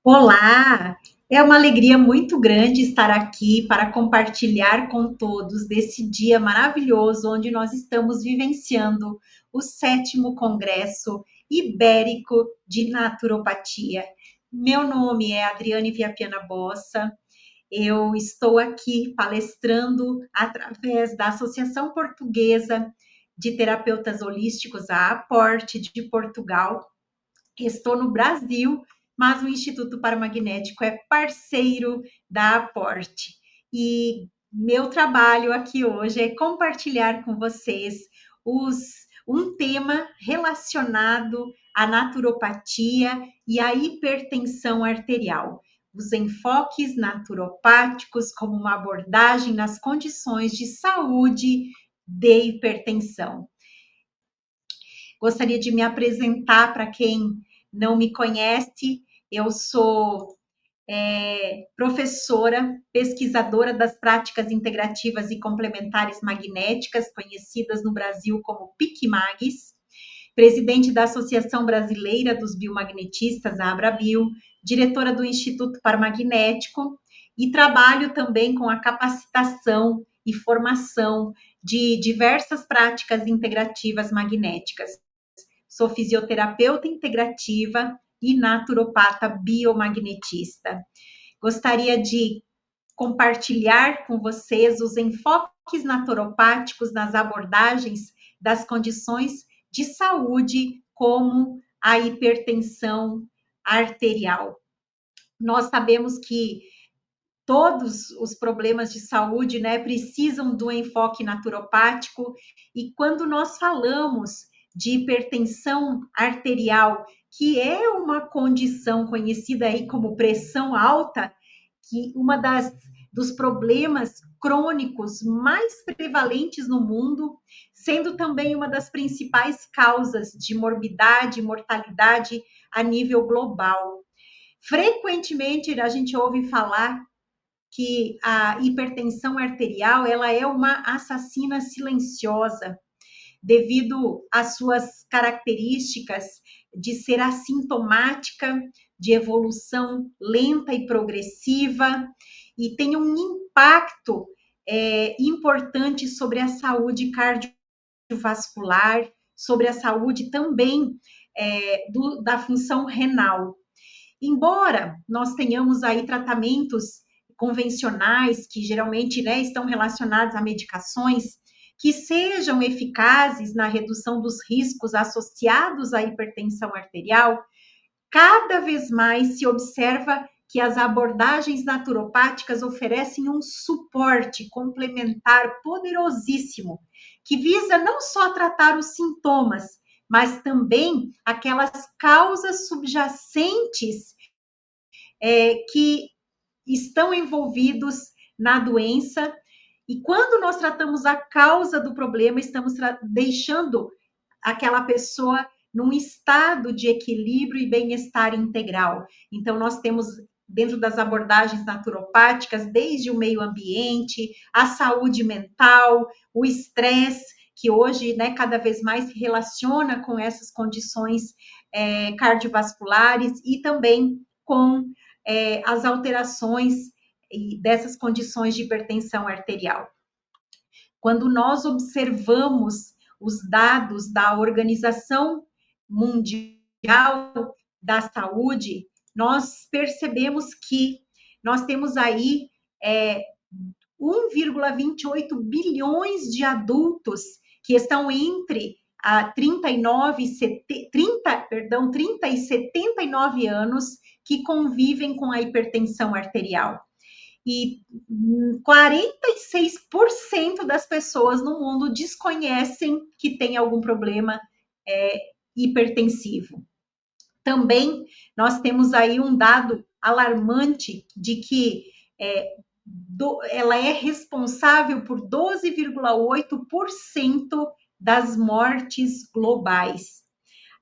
Olá! É uma alegria muito grande estar aqui para compartilhar com todos desse dia maravilhoso onde nós estamos vivenciando o sétimo Congresso Ibérico de Naturopatia. Meu nome é Adriane Viapiana Bossa. Eu estou aqui palestrando através da Associação Portuguesa de Terapeutas Holísticos, a APORT de Portugal. Estou no Brasil, mas o Instituto Paramagnético é parceiro da Aporte. E meu trabalho aqui hoje é compartilhar com vocês um tema relacionado à naturopatia e à hipertensão arterial. Os enfoques naturopáticos como uma abordagem nas condições de saúde de hipertensão. Gostaria de me apresentar para quem não me conhece. Eu sou professora, pesquisadora das práticas integrativas e complementares magnéticas, conhecidas no Brasil como PIC-MAGs, presidente da Associação Brasileira dos Biomagnetistas, a Abrabio, diretora do Instituto Paramagnético, e trabalho também com a capacitação e formação de diversas práticas integrativas magnéticas. Sou fisioterapeuta integrativa e naturopata biomagnetista. Gostaria de compartilhar com vocês os enfoques naturopáticos nas abordagens das condições de saúde, como a hipertensão arterial. Nós sabemos que todos os problemas de saúde, né, precisam do enfoque naturopático, e quando nós falamos de hipertensão arterial, que é uma condição conhecida aí como pressão alta, que dos problemas crônicos mais prevalentes no mundo, sendo também uma das principais causas de morbidade e mortalidade a nível global. Frequentemente a gente ouve falar que a hipertensão arterial ela é uma assassina silenciosa, devido às suas características de ser assintomática, de evolução lenta e progressiva, e tem um impacto importante sobre a saúde cardiovascular, sobre a saúde também da função renal. Embora nós tenhamos aí tratamentos convencionais, que geralmente, né, estão relacionados a medicações, que sejam eficazes na redução dos riscos associados à hipertensão arterial, cada vez mais se observa que as abordagens naturopáticas oferecem um suporte complementar poderosíssimo, que visa não só tratar os sintomas, mas também aquelas causas subjacentes que estão envolvidos na doença. E quando nós tratamos a causa do problema, estamos deixando aquela pessoa num estado de equilíbrio e bem-estar integral. Então, nós temos dentro das abordagens naturopáticas, desde o meio ambiente, a saúde mental, o estresse, que hoje, né, cada vez mais se relaciona com essas condições cardiovasculares, e também com as alterações dessas condições de hipertensão arterial. Quando nós observamos os dados da Organização Mundial da Saúde, nós percebemos que nós temos aí 1,28 bilhões de adultos que estão entre 30 e 79 anos, que convivem com a hipertensão arterial. E 46% das pessoas no mundo desconhecem que tem algum problema hipertensivo. Também nós temos aí um dado alarmante de que ela é responsável por 12,8% das mortes globais.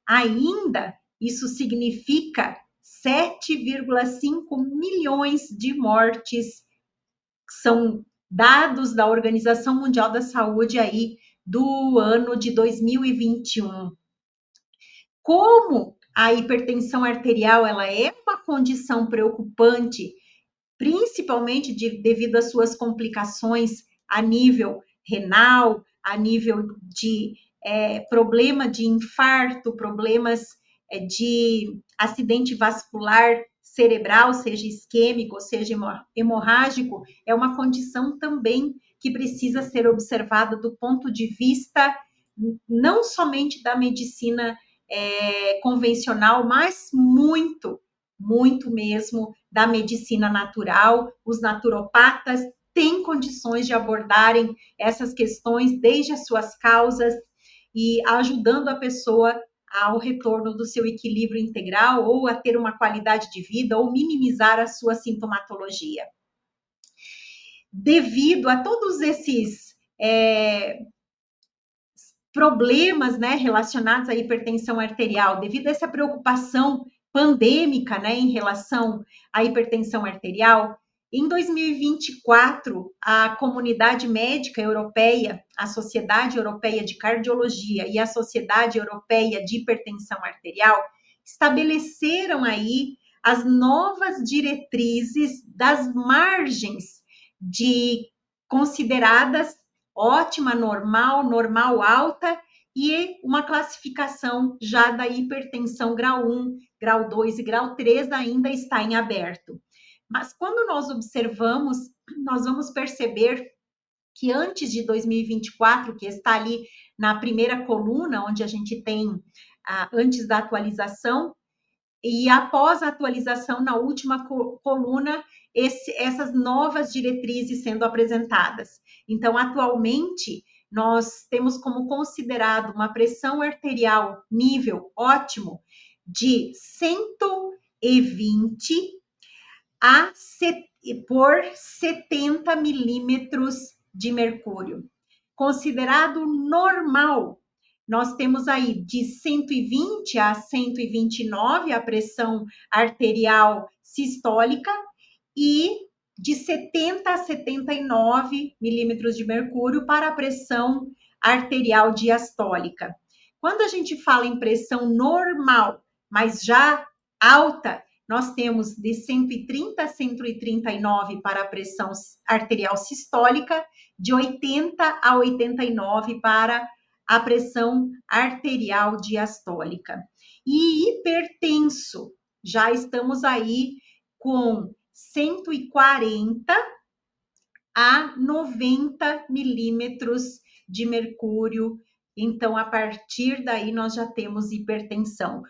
Ainda, isso significa 7,5 milhões de mortes, são dados da Organização Mundial da Saúde aí do ano de 2021. Como A hipertensão arterial, ela é uma condição preocupante, principalmente devido às suas complicações a nível renal, a nível de problema de infarto, problemas de acidente vascular cerebral, seja isquêmico, seja hemorrágico, é uma condição também que precisa ser observada do ponto de vista não somente da medicina convencional, mas muito mesmo da medicina natural. Os naturopatas têm condições de abordarem essas questões desde as suas causas e ajudando a pessoa ao retorno do seu equilíbrio integral ou a ter uma qualidade de vida ou minimizar a sua sintomatologia. Devido a todos esses problemas, né, relacionados à hipertensão arterial, devido a essa preocupação pandêmica, né, em relação à hipertensão arterial, em 2024, a Comunidade Médica Europeia, a Sociedade Europeia de Cardiologia e a Sociedade Europeia de Hipertensão Arterial estabeleceram aí as novas diretrizes das margens de consideradas ótima, normal, normal alta e uma classificação já da hipertensão grau 1, grau 2 e grau 3 ainda está em aberto. Mas quando nós observamos, nós vamos perceber que antes de 2024, que está ali na primeira coluna, onde a gente tem antes da atualização, e após a atualização, na última coluna, essas novas diretrizes sendo apresentadas. Então, atualmente, nós temos como considerado uma pressão arterial nível ótimo de 120 por 70 milímetros de mercúrio. Considerado normal, nós temos aí de 120 a 129 a pressão arterial sistólica e de 70 a 79 milímetros de mercúrio para a pressão arterial diastólica. Quando a gente fala em pressão normal, mas já alta, nós temos de 130 a 139 para a pressão arterial sistólica, de 80 a 89 para a pressão arterial diastólica. E hipertenso, já estamos aí com 140 a 90 milímetros de mercúrio. Então, a partir daí, nós já temos hipertensão.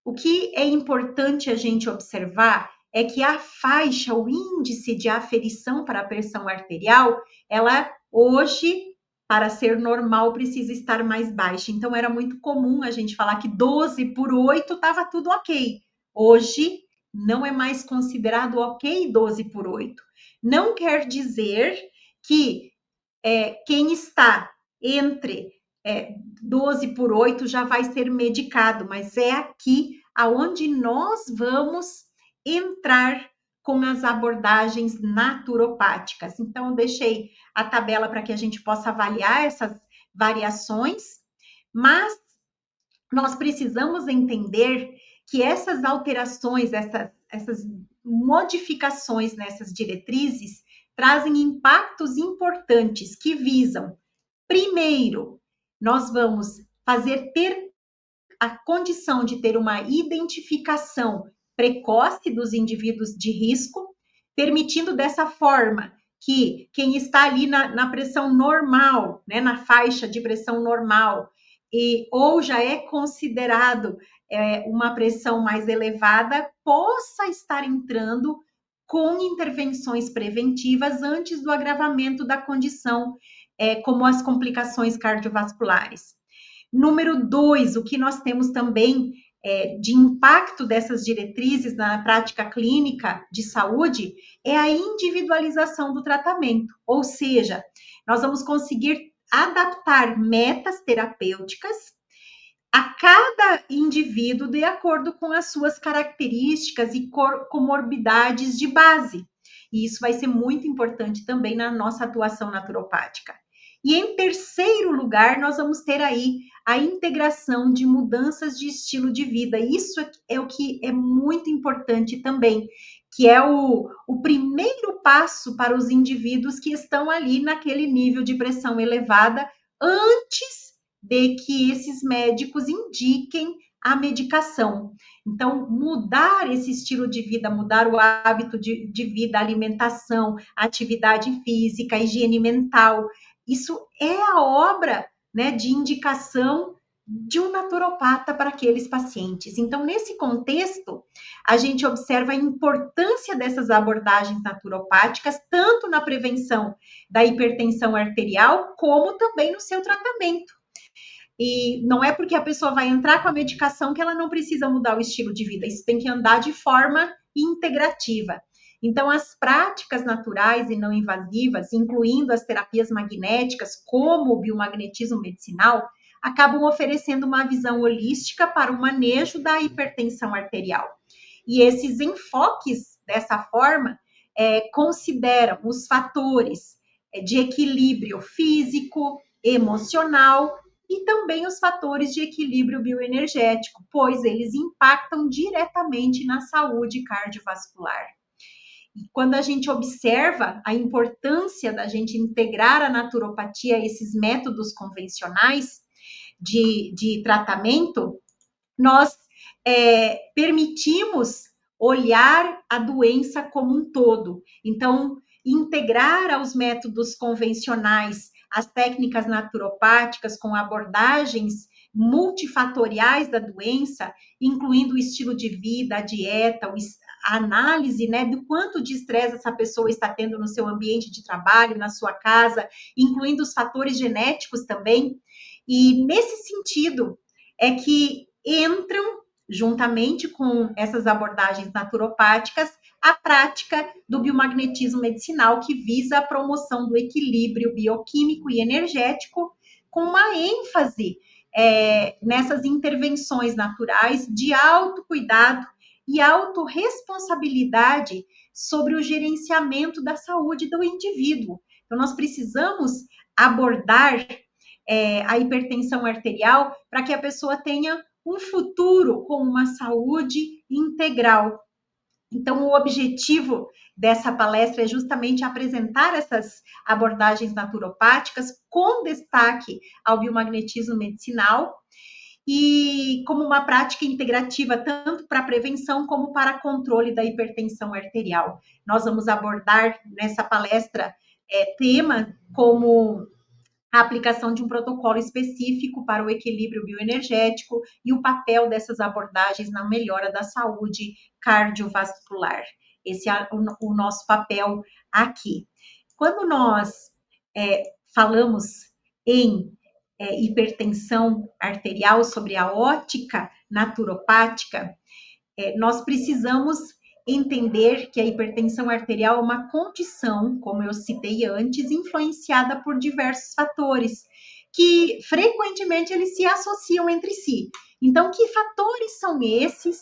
O que é importante a gente observar é que a faixa, o índice de aferição para a pressão arterial, ela hoje, para ser normal, precisa estar mais baixa. Então, era muito comum a gente falar que 12 por 8 estava tudo ok. Hoje, não é mais considerado ok 12 por 8. Não quer dizer que quem está entre 12 por 8 já vai ser medicado, mas é aqui aonde nós vamos entrar com as abordagens naturopáticas. Então, eu deixei a tabela para que a gente possa avaliar essas variações, mas nós precisamos entender que essas alterações, essas modificações nessas diretrizes trazem impactos importantes que visam, primeiro, nós vamos ter a condição de ter uma identificação precoce dos indivíduos de risco, permitindo dessa forma que quem está ali na pressão normal, né, na faixa de pressão normal, ou já é considerado uma pressão mais elevada, possa estar entrando com intervenções preventivas antes do agravamento da condição, como as complicações cardiovasculares. Número 2, o que nós temos também de impacto dessas diretrizes na prática clínica de saúde é a individualização do tratamento, ou seja, nós vamos conseguir adaptar metas terapêuticas a cada indivíduo de acordo com as suas características e comorbidades de base. E isso vai ser muito importante também na nossa atuação naturopática. E em terceiro lugar, nós vamos ter aí a integração de mudanças de estilo de vida. Isso é o que é muito importante também, que é o primeiro passo para os indivíduos que estão ali naquele nível de pressão elevada, antes de que esses médicos indiquem a medicação. Então, mudar esse estilo de vida, mudar o hábito de vida, alimentação, atividade física, higiene mental, isso é a obra, né, de indicação de um naturopata para aqueles pacientes. Então, nesse contexto, a gente observa a importância dessas abordagens naturopáticas, tanto na prevenção da hipertensão arterial, como também no seu tratamento. E não é porque a pessoa vai entrar com a medicação que ela não precisa mudar o estilo de vida. Isso tem que andar de forma integrativa. Então, as práticas naturais e não invasivas, incluindo as terapias magnéticas, como o biomagnetismo medicinal, acabam oferecendo uma visão holística para o manejo da hipertensão arterial. E esses enfoques, dessa forma, consideram os fatores de equilíbrio físico, emocional e também os fatores de equilíbrio bioenergético, pois eles impactam diretamente na saúde cardiovascular. E quando a gente observa a importância da gente integrar a naturopatia a esses métodos convencionais de tratamento, nós permitimos olhar a doença como um todo. Então, integrar aos métodos convencionais as técnicas naturopáticas com abordagens multifatoriais da doença, incluindo o estilo de vida, a dieta, a análise, né, do quanto de estresse essa pessoa está tendo no seu ambiente de trabalho, na sua casa, incluindo os fatores genéticos também. E nesse sentido é que entram, juntamente com essas abordagens naturopáticas, a prática do biomagnetismo medicinal, que visa a promoção do equilíbrio bioquímico e energético, com uma ênfase nessas intervenções naturais de autocuidado e autorresponsabilidade sobre o gerenciamento da saúde do indivíduo. Então, nós precisamos abordar a hipertensão arterial para que a pessoa tenha um futuro com uma saúde integral. Então, o objetivo dessa palestra é justamente apresentar essas abordagens naturopáticas com destaque ao biomagnetismo medicinal e como uma prática integrativa tanto para prevenção como para controle da hipertensão arterial. Nós vamos abordar nessa palestra tema como a aplicação de um protocolo específico para o equilíbrio bioenergético e o papel dessas abordagens na melhora da saúde cardiovascular. Esse é o nosso papel aqui. Quando nós falamos em hipertensão arterial, sobre a ótica naturopática, nós precisamos entender que a hipertensão arterial é uma condição, como eu citei antes, influenciada por diversos fatores, que frequentemente eles se associam entre si. Então, que fatores são esses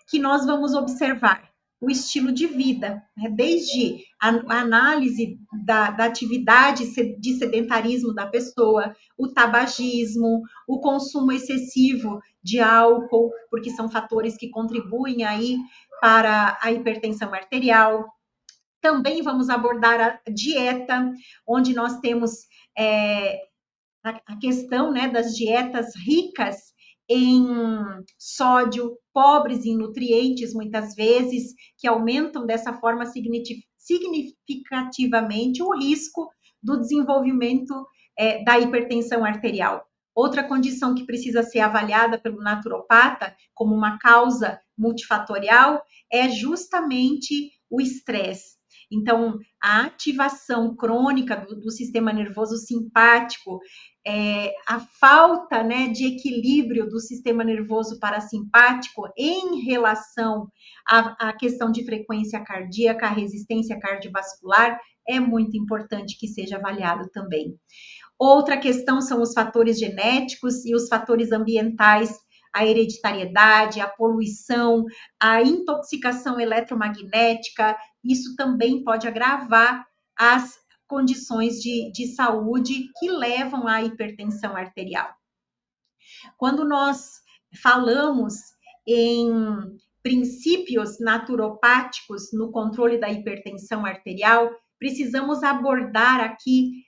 que nós vamos observar? O estilo de vida, né? Desde a análise da atividade de sedentarismo da pessoa, o tabagismo, o consumo excessivo de álcool, porque são fatores que contribuem aí para a hipertensão arterial. Também vamos abordar a dieta, onde nós temos a questão, né, das dietas ricas em sódio, pobres em nutrientes, muitas vezes, que aumentam dessa forma significativamente o risco do desenvolvimento da hipertensão arterial. Outra condição que precisa ser avaliada pelo naturopata como uma causa multifatorial é justamente o estresse. Então, a ativação crônica do sistema nervoso simpático, a falta, né, de equilíbrio do sistema nervoso parasimpático em relação à questão de frequência cardíaca, a resistência cardiovascular, é muito importante que seja avaliado também. Outra questão são os fatores genéticos e os fatores ambientais, a hereditariedade, a poluição, a intoxicação eletromagnética. Isso também pode agravar as condições de saúde que levam à hipertensão arterial. Quando nós falamos em princípios naturopáticos no controle da hipertensão arterial, precisamos abordar aqui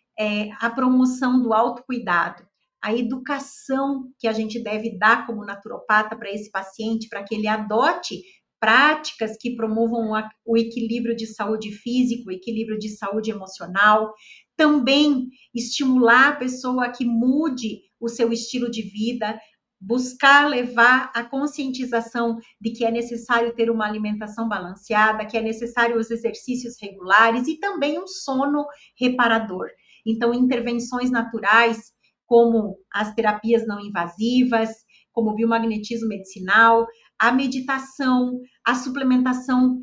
a promoção do autocuidado, a educação que a gente deve dar como naturopata para esse paciente, para que ele adote práticas que promovam o equilíbrio de saúde física, o equilíbrio de saúde emocional. Também estimular a pessoa a que mude o seu estilo de vida, buscar levar a conscientização de que é necessário ter uma alimentação balanceada, que é necessário os exercícios regulares e também um sono reparador. Então, intervenções naturais, como as terapias não invasivas, como o biomagnetismo medicinal, a meditação, a suplementação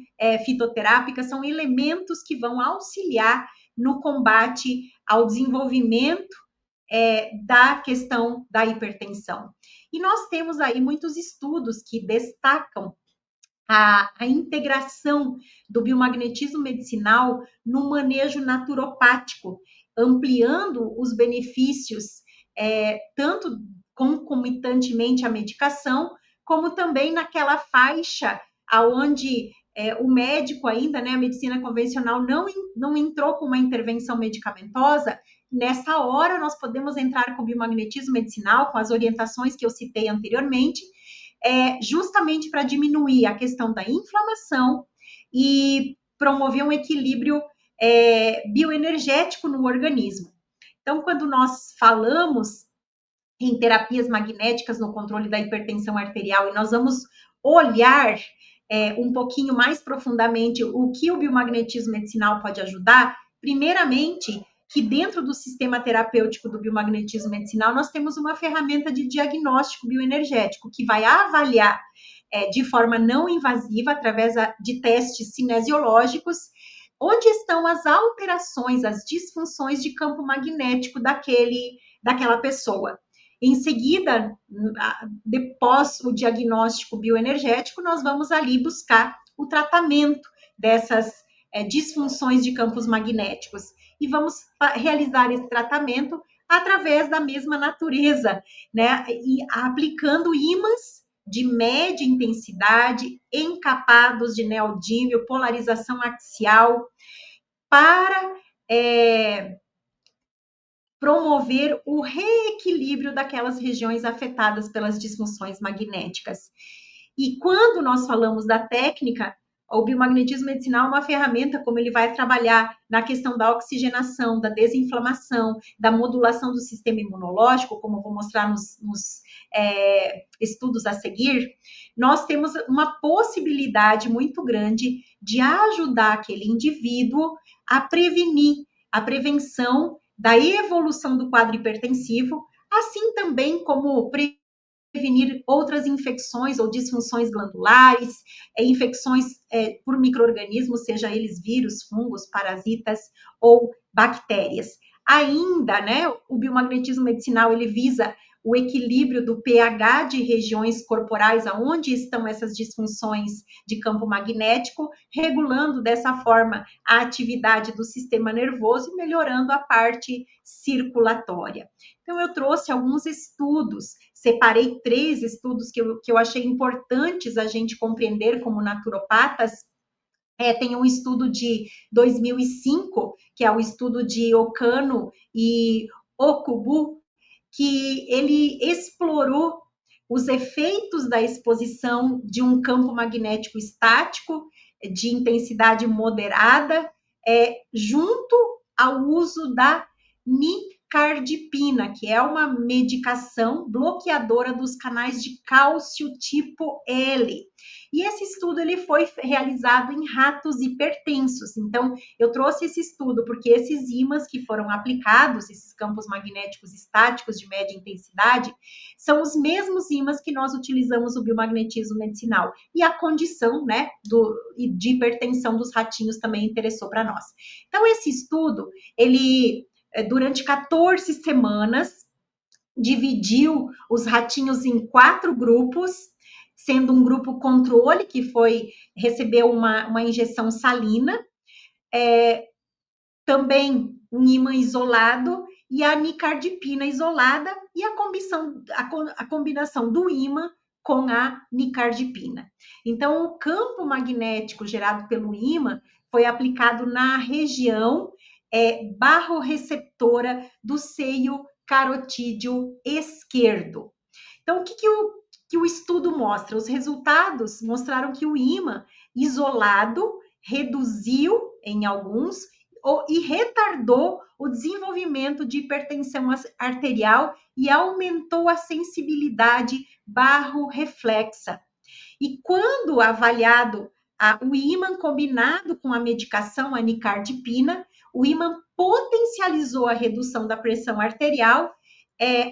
fitoterápica, são elementos que vão auxiliar no combate ao desenvolvimento da questão da hipertensão. E nós temos aí muitos estudos que destacam a integração do biomagnetismo medicinal no manejo naturopático, ampliando os benefícios, tanto concomitantemente à medicação, como também naquela faixa aonde o médico ainda, né, a medicina convencional não entrou com uma intervenção medicamentosa. Nessa hora, nós podemos entrar com o biomagnetismo medicinal, com as orientações que eu citei anteriormente, justamente para diminuir a questão da inflamação e promover um equilíbrio bioenergético no organismo. Então, quando nós falamos em terapias magnéticas no controle da hipertensão arterial e nós vamos olhar um pouquinho mais profundamente o que o biomagnetismo medicinal pode ajudar, primeiramente, que dentro do sistema terapêutico do biomagnetismo medicinal, nós temos uma ferramenta de diagnóstico bioenergético que vai avaliar de forma não invasiva, através de testes cinesiológicos, onde estão as alterações, as disfunções de campo magnético daquela pessoa. Em seguida, depois o diagnóstico bioenergético, nós vamos ali buscar o tratamento dessas disfunções de campos magnéticos. E vamos realizar esse tratamento através da mesma natureza, né? E aplicando ímãs de média intensidade, encapados de neodímio, polarização axial, para promover o reequilíbrio daquelas regiões afetadas pelas disfunções magnéticas. E quando nós falamos da técnica, o biomagnetismo medicinal é uma ferramenta como ele vai trabalhar na questão da oxigenação, da desinflamação, da modulação do sistema imunológico, como eu vou mostrar nos estudos a seguir. Nós temos uma possibilidade muito grande de ajudar aquele indivíduo a prevenir a prevenção da evolução do quadro hipertensivo, assim também como prevenir outras infecções ou disfunções glandulares, infecções por micro-organismos, seja eles vírus, fungos, parasitas ou bactérias. Ainda, né, o biomagnetismo medicinal, ele visa o equilíbrio do pH de regiões corporais aonde estão essas disfunções de campo magnético, regulando dessa forma a atividade do sistema nervoso e melhorando a parte circulatória. Então, eu trouxe alguns estudos, separei 3 estudos que eu achei importantes a gente compreender como naturopatas. Tem um estudo de 2005, que é o estudo de Okano e Okubo, que ele explorou os efeitos da exposição de um campo magnético estático de intensidade moderada, junto ao uso da nicardipina, que é uma medicação bloqueadora dos canais de cálcio tipo L. E esse estudo ele foi realizado em ratos hipertensos. Então, eu trouxe esse estudo porque esses ímãs que foram aplicados, esses campos magnéticos estáticos de média intensidade, são os mesmos ímãs que nós utilizamos no biomagnetismo medicinal. E a condição, né, de hipertensão dos ratinhos também interessou para nós. Então, esse estudo, ele, durante 14 semanas, dividiu os ratinhos em 4 grupos, sendo um grupo controle, que recebeu uma injeção salina, também um ímã isolado e a nicardipina isolada e a combinação do ímã com a nicardipina. Então, o campo magnético gerado pelo ímã foi aplicado na região barroreceptora do seio carotídeo esquerdo. Então, o que o estudo mostra? Os resultados mostraram que o ímã isolado reduziu, em alguns, e retardou o desenvolvimento de hipertensão arterial e aumentou a sensibilidade barro-reflexa. E quando avaliado o ímã combinado com a medicação, a nicardipina, o ímã potencializou a redução da pressão arterial,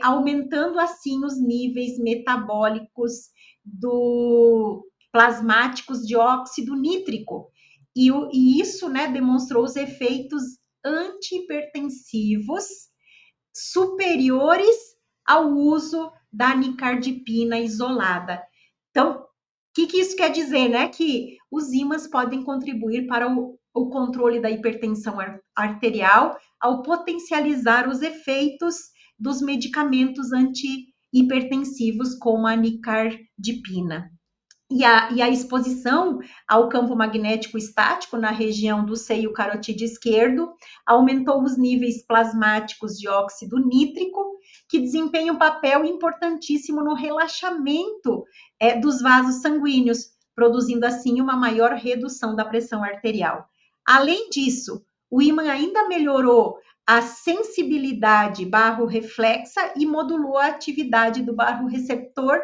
aumentando assim os níveis metabólicos plasmáticos de óxido nítrico. E isso, né, demonstrou os efeitos antihipertensivos superiores ao uso da nicardipina isolada. Então, o que isso quer dizer, né? Que os ímãs podem contribuir para o controle da hipertensão arterial ao potencializar os efeitos dos medicamentos antihipertensivos, como a nicardipina. E a exposição ao campo magnético estático na região do seio carotídeo esquerdo aumentou os níveis plasmáticos de óxido nítrico, que desempenha um papel importantíssimo no relaxamento dos vasos sanguíneos, produzindo assim uma maior redução da pressão arterial. Além disso, o ímã ainda melhorou a sensibilidade barro-reflexa e modulou a atividade do barro-receptor,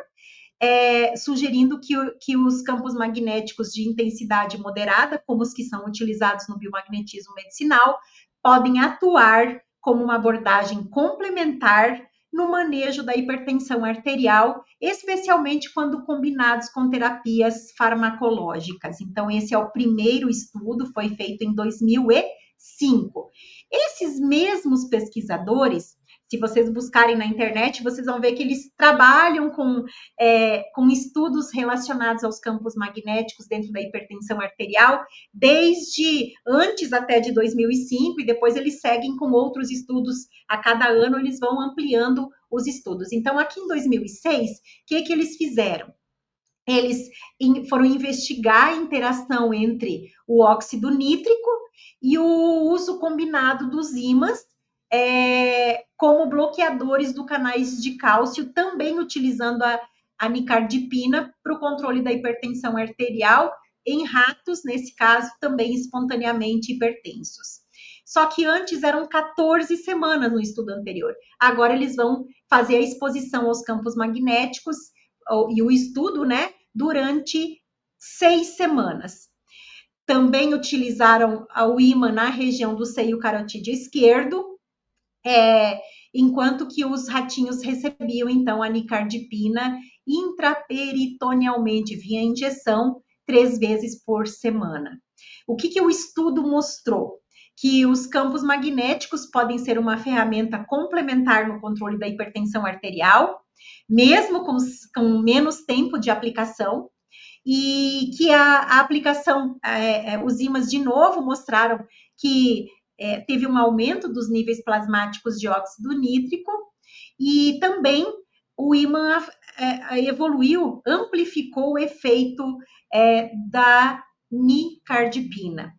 sugerindo que os campos magnéticos de intensidade moderada, como os que são utilizados no biomagnetismo medicinal, podem atuar como uma abordagem complementar no manejo da hipertensão arterial, especialmente quando combinados com terapias farmacológicas. Então, esse é o primeiro estudo, foi feito em 2005. Esses mesmos pesquisadores, se vocês buscarem na internet, vocês vão ver que eles trabalham com estudos relacionados aos campos magnéticos dentro da hipertensão arterial, desde antes até de 2005, e depois eles seguem com outros estudos. A cada ano eles vão ampliando os estudos. Então, aqui em 2006, o que eles fizeram? Eles foram investigar a interação entre o óxido nítrico e o uso combinado dos ímãs, como bloqueadores do canais de cálcio, também utilizando a nicardipina para o controle da hipertensão arterial em ratos, nesse caso, também espontaneamente hipertensos. Só que antes eram 14 semanas no estudo anterior. Agora eles vão fazer a exposição aos campos magnéticos e o estudo, né, durante 6 semanas. Também utilizaram o ímã na região do seio carotídeo esquerdo, enquanto que os ratinhos recebiam, então, a nicardipina intraperitonealmente, via injeção, 3 vezes por semana. O que o estudo mostrou? Que os campos magnéticos podem ser uma ferramenta complementar no controle da hipertensão arterial, mesmo com menos tempo de aplicação, e que a aplicação, os ímãs de novo mostraram que teve um aumento dos níveis plasmáticos de óxido nítrico, e também o ímã evoluiu, amplificou o efeito da nicardipina,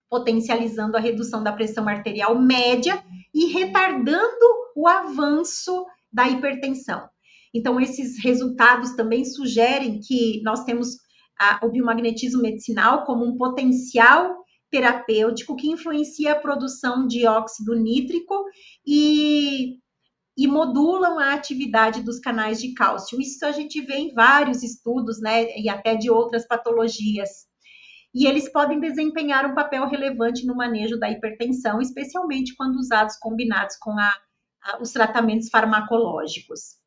potencializando a redução da pressão arterial média e retardando o avanço da hipertensão. Então, esses resultados também sugerem que nós temos o biomagnetismo medicinal como um potencial terapêutico que influencia a produção de óxido nítrico e modulam a atividade dos canais de cálcio. Isso a gente vê em vários estudos, né, e até de outras patologias. E eles podem desempenhar um papel relevante no manejo da hipertensão, especialmente quando usados combinados com os tratamentos farmacológicos.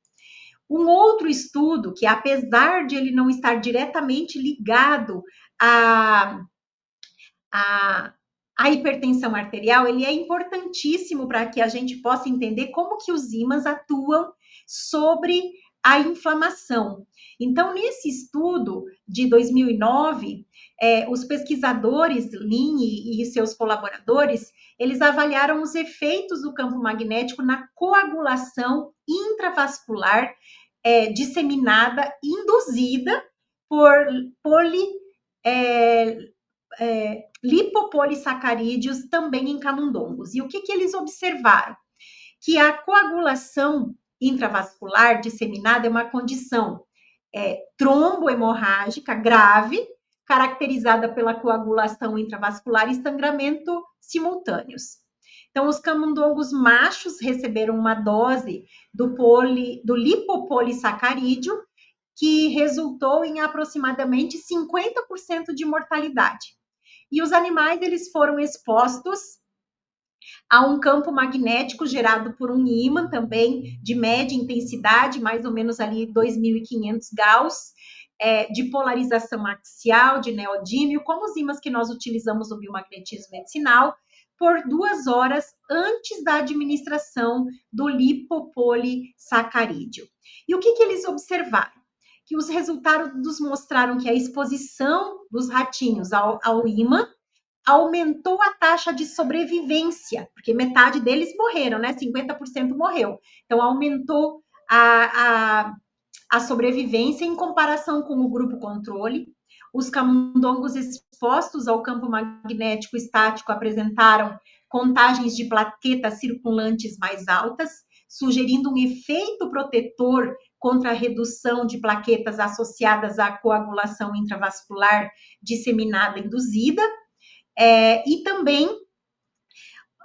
Um outro estudo, que apesar de ele não estar diretamente ligado à hipertensão arterial, ele é importantíssimo para que a gente possa entender como que os ímãs atuam sobre a inflamação. Então, nesse estudo de 2009, os pesquisadores Lin e seus colaboradores, eles avaliaram os efeitos do campo magnético na coagulação intravascular disseminada, induzida por lipopolissacarídeos também em camundongos. E o que eles observaram? Que a coagulação intravascular disseminada é uma condição trombohemorrágica grave, caracterizada pela coagulação intravascular e sangramento simultâneos. Então, os camundongos machos receberam uma dose do lipopolissacarídeo, que resultou em aproximadamente 50% de mortalidade. E os animais, eles foram expostos a um campo magnético gerado por um ímã também de média intensidade, mais ou menos ali 2.500 Gauss, de polarização axial, de neodímio, como os ímãs que nós utilizamos no biomagnetismo medicinal, por 2 horas antes da administração do lipopolissacarídeo. E o que eles observaram? Que os resultados mostraram que a exposição dos ratinhos ao ímã aumentou a taxa de sobrevivência, porque metade deles morreram, né? 50% morreu. Então, aumentou a sobrevivência em comparação com o grupo controle. Os camundongos expostos ao campo magnético estático apresentaram contagens de plaquetas circulantes mais altas, sugerindo um efeito protetor contra a redução de plaquetas associadas à coagulação intravascular disseminada induzida, e também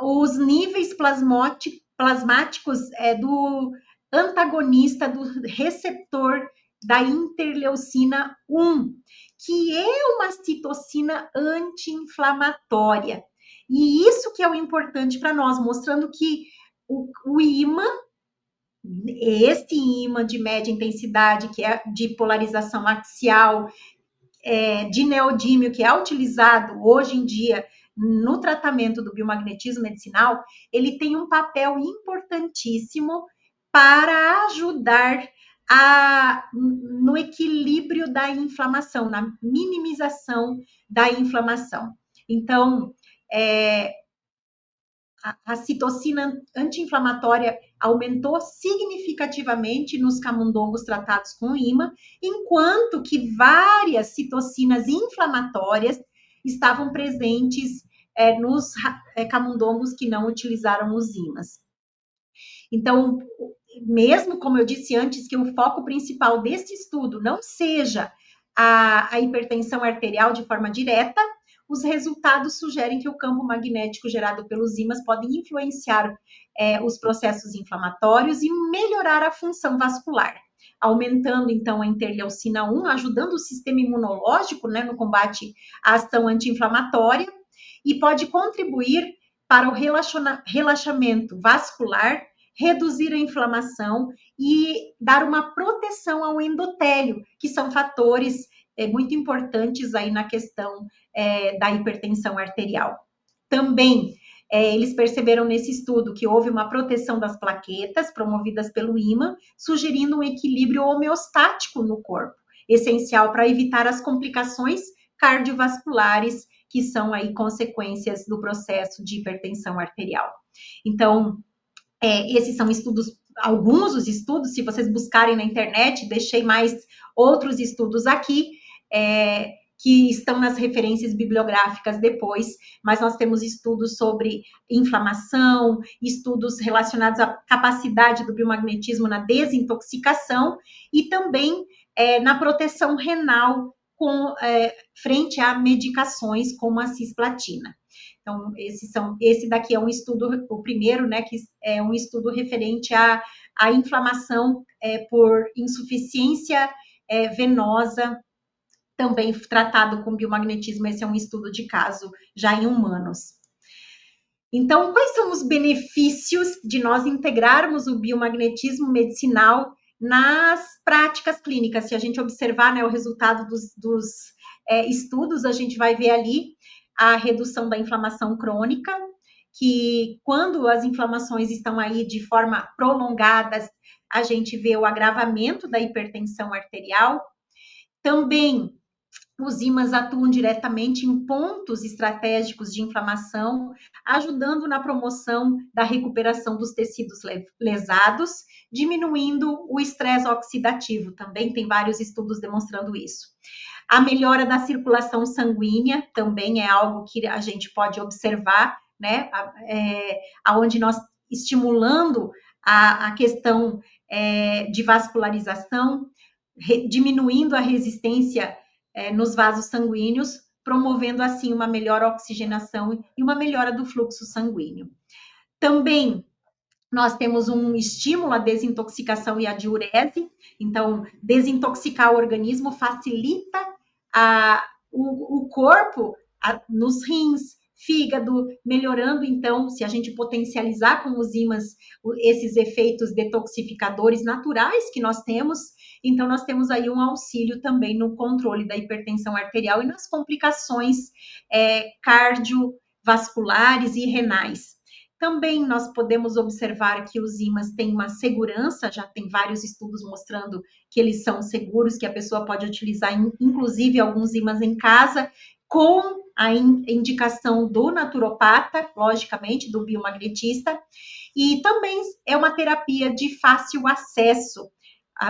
os níveis plasmáticos do antagonista do receptor da interleucina 1, que é uma citocina anti-inflamatória. E isso que é o importante para nós, mostrando que o ímã, este ímã de média intensidade, que é de polarização axial, de neodímio, que é utilizado hoje em dia no tratamento do biomagnetismo medicinal, ele tem um papel importantíssimo para ajudar no equilíbrio da inflamação, na minimização da inflamação. Então, a citocina anti-inflamatória aumentou significativamente nos camundongos tratados com ímã, enquanto que várias citocinas inflamatórias estavam presentes nos camundongos que não utilizaram os ímãs. Então, mesmo como eu disse antes, que o foco principal deste estudo não seja a hipertensão arterial de forma direta, os resultados sugerem que o campo magnético gerado pelos ímãs podem influenciar os processos inflamatórios e melhorar a função vascular, aumentando então a interleucina 1, ajudando o sistema imunológico, né, no combate à ação anti-inflamatória, e pode contribuir para o relaxamento vascular, reduzir a inflamação e dar uma proteção ao endotélio, que são fatores muito importantes aí na questão da hipertensão arterial. Também, eles perceberam nesse estudo que houve uma proteção das plaquetas promovidas pelo ímã, sugerindo um equilíbrio homeostático no corpo, essencial para evitar as complicações cardiovasculares que são aí consequências do processo de hipertensão arterial. Então, esses são estudos, alguns dos estudos, se vocês buscarem na internet, deixei mais outros estudos aqui, que estão nas referências bibliográficas depois, mas nós temos estudos sobre inflamação, estudos relacionados à capacidade do biomagnetismo na desintoxicação e também na proteção renal frente a medicações como a cisplatina. Então, esse daqui é um estudo, o primeiro, né, que é um estudo referente à inflamação por insuficiência venosa, também tratado com biomagnetismo. Esse é um estudo de caso já em humanos. Então, quais são os benefícios de nós integrarmos o biomagnetismo medicinal nas práticas clínicas? Se a gente observar, né, o resultado dos estudos, a gente vai ver ali a redução da inflamação crônica, que quando as inflamações estão aí de forma prolongada, a gente vê o agravamento da hipertensão arterial. Também os ímãs atuam diretamente em pontos estratégicos de inflamação, ajudando na promoção da recuperação dos tecidos lesados, diminuindo o estresse oxidativo. Também tem vários estudos demonstrando isso. A melhora da circulação sanguínea também é algo que a gente pode observar, né? Onde nós estimulando a questão de vascularização, diminuindo a resistência nos vasos sanguíneos, promovendo assim uma melhor oxigenação e uma melhora do fluxo sanguíneo. Também nós temos um estímulo à desintoxicação e à diurese, então desintoxicar o organismo facilita o corpo nos rins, fígado, melhorando então, se a gente potencializar com os ímãs esses efeitos detoxificadores naturais que nós temos, então nós temos aí um auxílio também no controle da hipertensão arterial e nas complicações cardiovasculares e renais. Também nós podemos observar que os ímãs têm uma segurança, já tem vários estudos mostrando que eles são seguros, que a pessoa pode utilizar, inclusive, alguns ímãs em casa, com a indicação do naturopata, logicamente, do biomagnetista, e também é uma terapia de fácil acesso,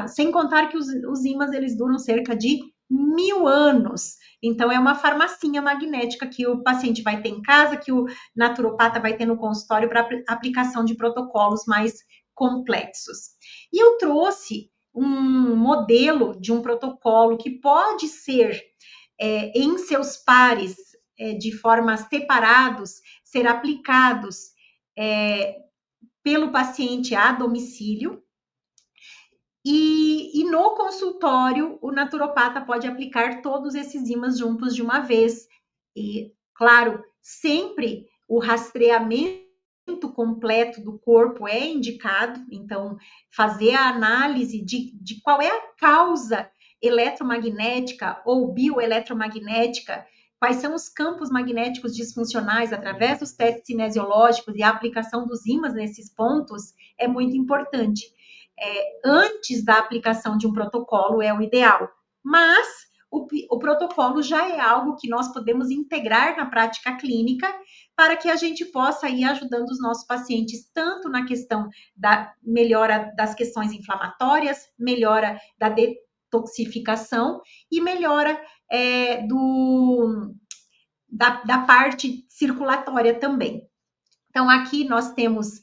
sem contar que os ímãs, eles duram cerca de 1000 anos. Então, é uma farmacinha magnética que o paciente vai ter em casa, que o naturopata vai ter no consultório para aplicação de protocolos mais complexos. E eu trouxe um modelo de um protocolo que pode ser, em seus pares, de formas separados, ser aplicados pelo paciente a domicílio. E no consultório, o naturopata pode aplicar todos esses ímãs juntos de uma vez. E, claro, sempre o rastreamento completo do corpo é indicado. Então, fazer a análise de qual é a causa eletromagnética ou bioeletromagnética, quais são os campos magnéticos disfuncionais através dos testes cinesiológicos e a aplicação dos ímãs nesses pontos é muito importante. Antes da aplicação de um protocolo é o ideal, mas o protocolo já é algo que nós podemos integrar na prática clínica para que a gente possa ir ajudando os nossos pacientes tanto na questão da melhora das questões inflamatórias, melhora da detoxificação e melhora da parte circulatória também. Então, aqui nós temos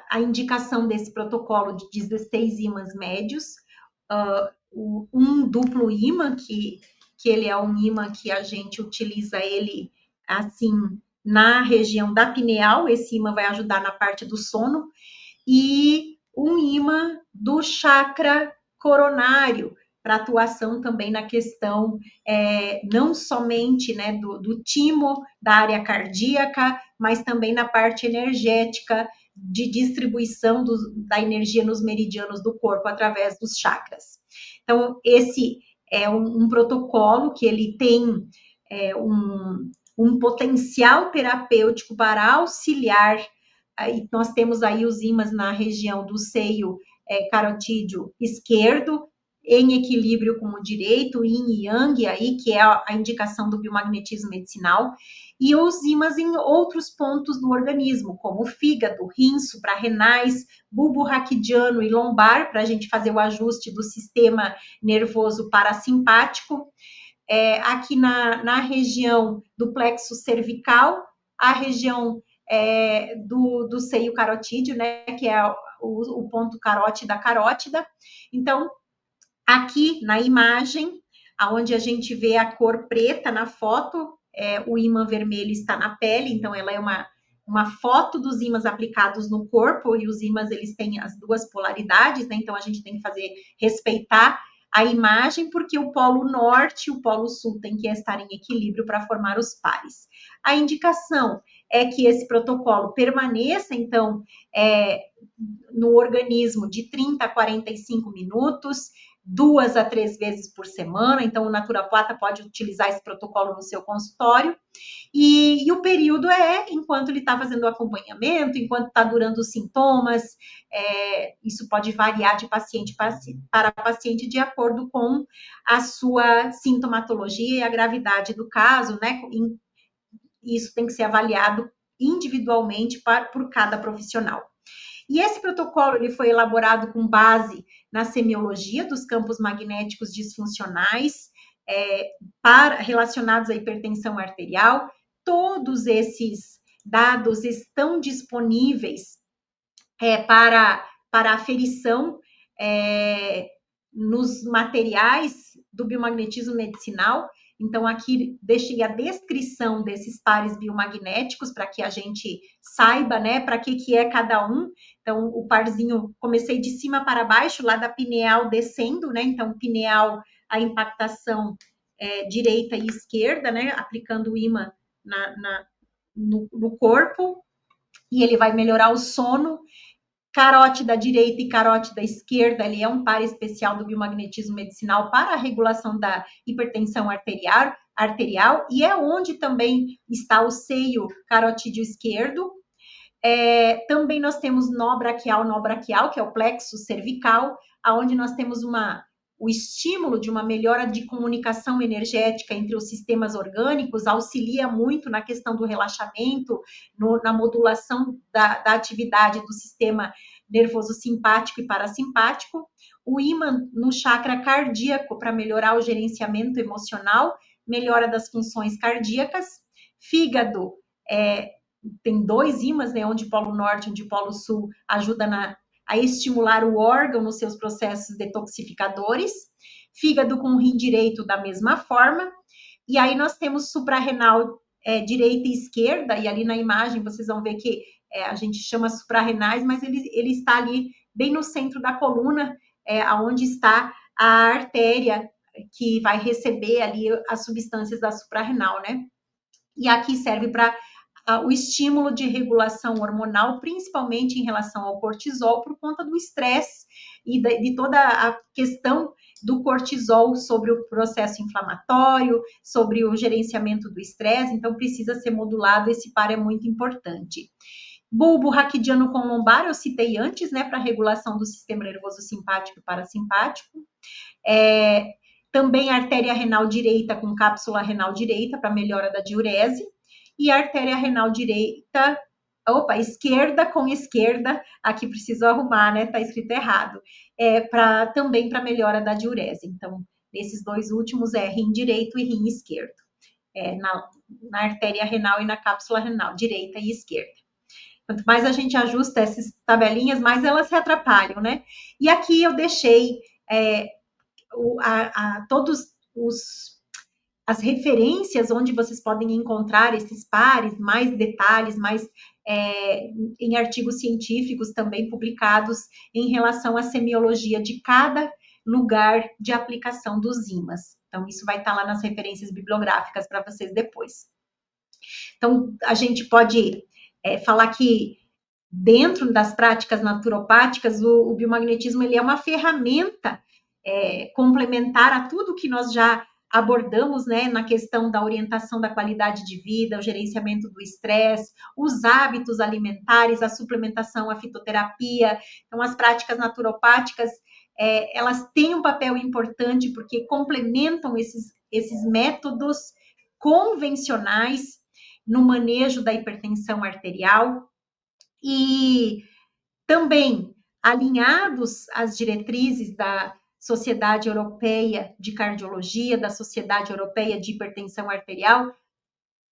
a indicação desse protocolo de 16 ímãs médios, um duplo ímã, que ele é um ímã que a gente utiliza ele assim na região da pineal, esse ímã vai ajudar na parte do sono, e um ímã do chakra coronário, para atuação também na questão não somente, né, do timo, da área cardíaca, mas também na parte energética, de distribuição da energia nos meridianos do corpo através dos chakras. Então, esse é um protocolo que ele tem um potencial terapêutico para auxiliar. Aí nós temos aí os ímãs na região do seio carotídeo esquerdo, em equilíbrio com o direito, yin e yang, aí, que é a indicação do biomagnetismo medicinal, e os ímãs em outros pontos do organismo, como o fígado, rins, suprarrenais, bulbo raquidiano e lombar, para a gente fazer o ajuste do sistema nervoso parasimpático. Aqui na região do plexo cervical, a região do seio carotídeo, né, que é o ponto carótida da carótida. Então, aqui na imagem, onde a gente vê a cor preta na foto, o ímã vermelho está na pele, então ela é uma foto dos ímãs aplicados no corpo, e os ímãs eles têm as duas polaridades, né? Então a gente tem que respeitar a imagem, porque o polo norte e o polo sul tem que estar em equilíbrio para formar os pares. A indicação é que esse protocolo permaneça, então, no organismo de 30 a 45 minutos, 2 a 3 vezes por semana, então o naturopata pode utilizar esse protocolo no seu consultório, e o período é enquanto ele está fazendo o acompanhamento, enquanto está durando os sintomas, isso pode variar de paciente para paciente de acordo com a sua sintomatologia e a gravidade do caso, né? Isso tem que ser avaliado individualmente por cada profissional. E esse protocolo ele foi elaborado com base na semiologia dos campos magnéticos disfuncionais relacionados à hipertensão arterial. Todos esses dados estão disponíveis para aferição nos materiais do biomagnetismo medicinal. Então, aqui deixei a descrição desses pares biomagnéticos para que a gente saiba, né, para que é cada um. Então, o parzinho, comecei de cima para baixo, lá da pineal descendo, né? Então, pineal, a impactação direita e esquerda, né? Aplicando o ímã no corpo, e ele vai melhorar o sono. Carótida direita e carótida esquerda, ele é um par especial do biomagnetismo medicinal para a regulação da hipertensão arterial, e é onde também está o seio carotídeo esquerdo. Também nós temos nó braquial, que é o plexo cervical, aonde nós temos o estímulo de uma melhora de comunicação energética entre os sistemas orgânicos, auxilia muito na questão do relaxamento, na modulação da atividade do sistema nervoso simpático e parasimpático. O ímã no chakra cardíaco para melhorar o gerenciamento emocional, melhora das funções cardíacas. Fígado, tem 2 ímãs, né, um de polo norte e um de polo sul, ajuda a estimular o órgão nos seus processos detoxificadores. Fígado com o rim direito da mesma forma. E aí nós temos suprarrenal direita e esquerda, e ali na imagem vocês vão ver que a gente chama suprarrenais, mas ele está ali bem no centro da coluna, onde está a artéria que vai receber ali as substâncias da suprarrenal, né? E aqui serve para o estímulo de regulação hormonal, principalmente em relação ao cortisol, por conta do estresse e de toda a questão do cortisol sobre o processo inflamatório, sobre o gerenciamento do estresse, então precisa ser modulado, esse par é muito importante. Bulbo raquidiano com lombar, eu citei antes, né, para regulação do sistema nervoso simpático e parasimpático. Também artéria renal direita com cápsula renal direita para melhora da diurese. E a artéria renal direita, esquerda com esquerda, aqui preciso arrumar, né? Tá escrito errado. Também para melhora da diurese. Então, nesses 2 últimos rim direito e rim esquerdo. Na artéria renal e na cápsula renal, direita e esquerda. Quanto mais a gente ajusta essas tabelinhas, mais elas se atrapalham, né? E aqui eu deixei todos as referências onde vocês podem encontrar esses pares, mais detalhes, mais em artigos científicos também publicados em relação à semiologia de cada lugar de aplicação dos ímãs. Então, isso vai estar lá nas referências bibliográficas para vocês depois. Então, a gente pode falar que dentro das práticas naturopáticas, o biomagnetismo ele é uma ferramenta complementar a tudo que nós já abordamos, né, na questão da orientação da qualidade de vida, o gerenciamento do estresse, os hábitos alimentares, a suplementação, a fitoterapia. Então, as práticas naturopáticas, elas têm um papel importante porque complementam esses métodos convencionais no manejo da hipertensão arterial e também alinhados às diretrizes da Sociedade Europeia de Cardiologia, da Sociedade Europeia de Hipertensão Arterial,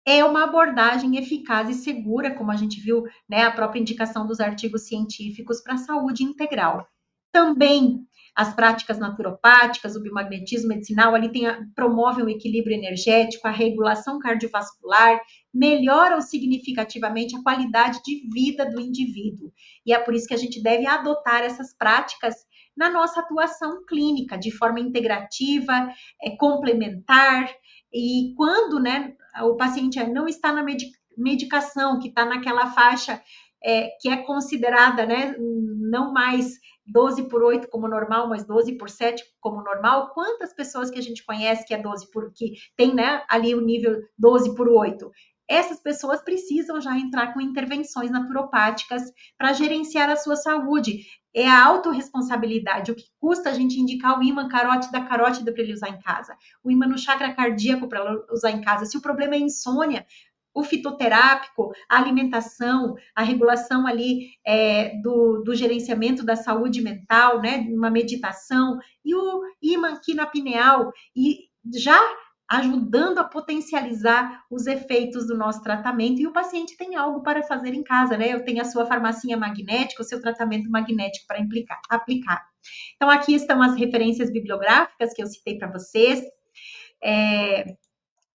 é uma abordagem eficaz e segura, como a gente viu, né, a própria indicação dos artigos científicos para a saúde integral. Também as práticas naturopáticas, o biomagnetismo medicinal, ali promove um equilíbrio energético, a regulação cardiovascular, melhoram significativamente a qualidade de vida do indivíduo. E é por isso que a gente deve adotar essas práticas na nossa atuação clínica, de forma integrativa, complementar, e quando, né, o paciente não está na medicação, que está naquela faixa que é considerada, né, não mais 12/8 como normal, mas 12/7 como normal. Quantas pessoas que a gente conhece que é 12 por que tem, né, ali o nível 12/8? Essas pessoas precisam já entrar com intervenções naturopáticas para gerenciar a sua saúde. É a autorresponsabilidade. O que custa a gente indicar o ímã carótida carótida para ele usar em casa? O ímã no chakra cardíaco para usar em casa? Se o problema é insônia, o fitoterápico, a alimentação, a regulação ali do gerenciamento da saúde mental, né, uma meditação, e o ímã pineal, e já ajudando a potencializar os efeitos do nosso tratamento, e o paciente tem algo para fazer em casa, né? Eu tenho a sua farmacinha magnética, o seu tratamento magnético para aplicar. Então, aqui estão as referências bibliográficas que eu citei para vocês.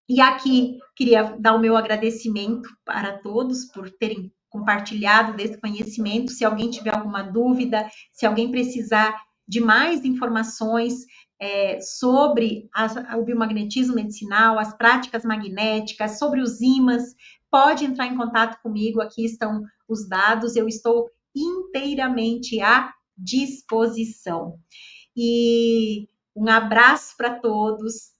E aqui queria dar o meu agradecimento para todos por terem compartilhado desse conhecimento. Se alguém tiver alguma dúvida, se alguém precisar de mais informações sobre o biomagnetismo medicinal, as práticas magnéticas, sobre os ímãs, pode entrar em contato comigo. Aqui estão os dados. Eu estou inteiramente à disposição. E um abraço para todos.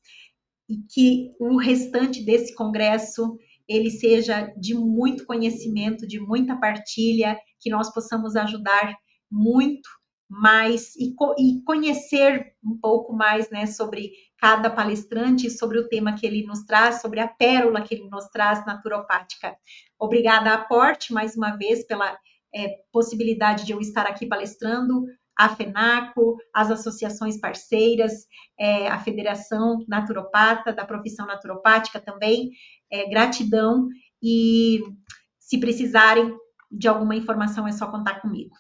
E que o restante desse congresso ele seja de muito conhecimento, de muita partilha, que nós possamos ajudar muito mais e conhecer um pouco mais, né, sobre cada palestrante, sobre o tema que ele nos traz, sobre a pérola que ele nos traz naturopática. Obrigada, Aporte, mais uma vez, pela possibilidade de eu estar aqui palestrando, a FENACO, as associações parceiras, a Federação Naturopata, da profissão naturopática também, gratidão, e se precisarem de alguma informação é só contar comigo.